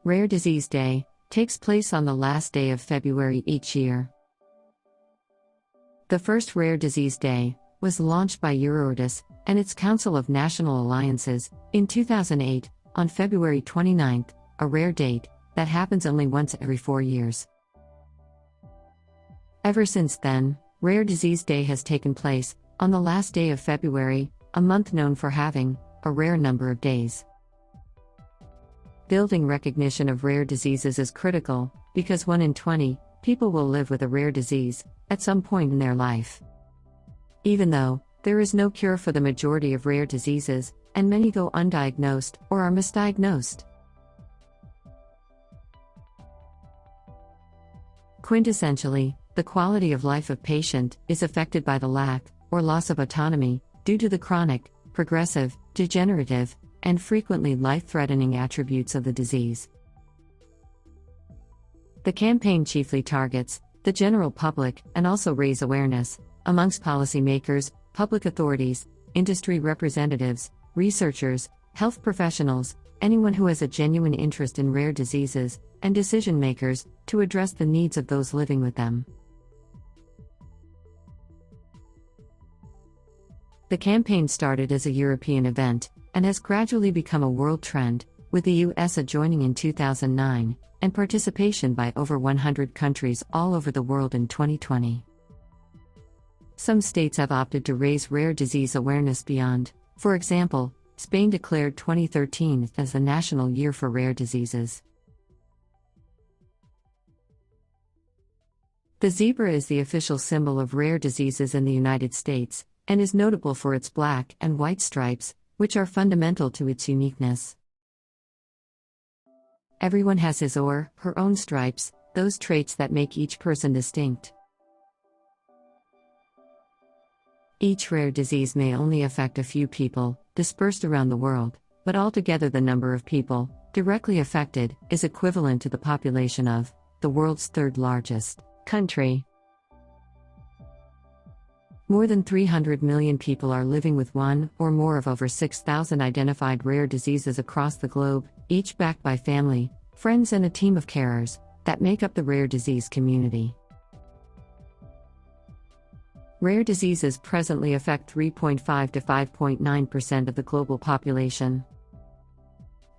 Rare Disease Day takes place on the last day of February each year. The first Rare Disease Day was launched by Eurordis and its Council of National Alliances in 2008 on February 29, a rare date that happens only once every 4 years. Ever since then, Rare Disease Day has taken place on the last day of February, a month known for having a rare number of days. Building recognition of rare diseases is critical because 1 in 20 people will live with a rare disease at some point in their life. Even though there is no cure for the majority of rare diseases, and many go undiagnosed or are misdiagnosed. Quintessentially, the quality of life of patient is affected by the lack or loss of autonomy due to the chronic, progressive, degenerative, and frequently life-threatening attributes of the disease. The campaign chiefly targets the general public and also raise awareness amongst policymakers, public authorities, industry representatives, researchers, health professionals, anyone who has a genuine interest in rare diseases, and decision makers to address the needs of those living with them. The campaign started as a European event and has gradually become a world trend, with the US joining in 2009 and participation by over 100 countries all over the world in 2020. Some states have opted to raise rare disease awareness beyond. For example, Spain declared 2013 as the National Year for Rare Diseases. The zebra is the official symbol of rare diseases in the United States, and is notable for its black and white stripes, which are fundamental to its uniqueness. Everyone has his or her own stripes, those traits that make each person distinct. Each rare disease may only affect a few people, dispersed around the world, but altogether the number of people directly affected is equivalent to the population of the world's third largest country. More than 300 million people are living with one or more of over 6,000 identified rare diseases across the globe, each backed by family, friends, and a team of carers that make up the rare disease community. Rare diseases presently affect 3.5 to 5.9% of the global population.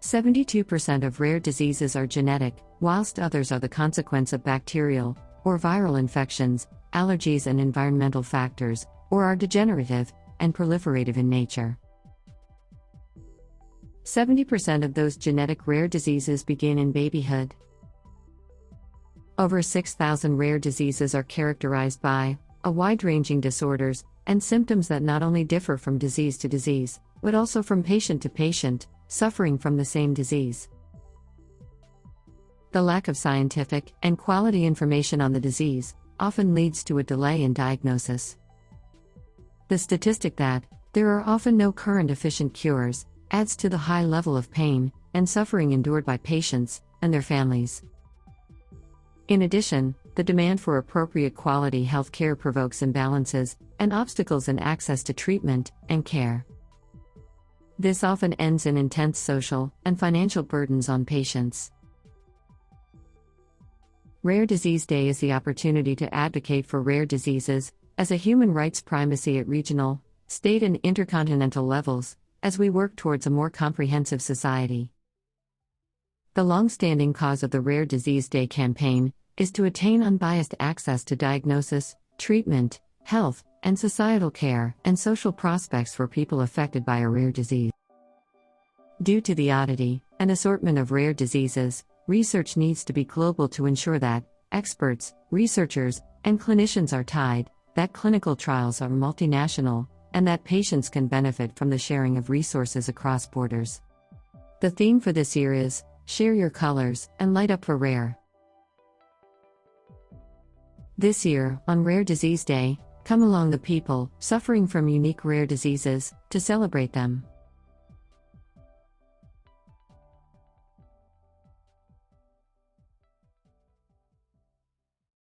72% of rare diseases are genetic, whilst others are the consequence of bacterial or viral infections, allergies, and environmental factors, or are degenerative and proliferative in nature. 70% of those genetic rare diseases begin in babyhood. Over 6,000 rare diseases are characterized by a wide-ranging disorders and symptoms that not only differ from disease to disease, but also from patient to patient, suffering from the same disease. The lack of scientific and quality information on the disease often leads to a delay in diagnosis. The statistic that there are often no current efficient cures adds to the high level of pain and suffering endured by patients and their families. In addition, the demand for appropriate quality health care provokes imbalances and obstacles in access to treatment and care. This often ends in intense social and financial burdens on patients. Rare Disease Day is the opportunity to advocate for rare diseases as a human rights primacy at regional, state, and intercontinental levels, as we work towards a more comprehensive society. The long-standing cause of the Rare Disease Day campaign is to attain unbiased access to diagnosis, treatment, health, and societal care and social prospects for people affected by a rare disease. Due to the oddity and assortment of rare diseases, research needs to be global to ensure that experts, researchers, and clinicians are tied, that clinical trials are multinational, and that patients can benefit from the sharing of resources across borders. The theme for this year is Share Your Colors and Light Up for Rare. This year, on Rare Disease Day, come along the people suffering from unique rare diseases to celebrate them.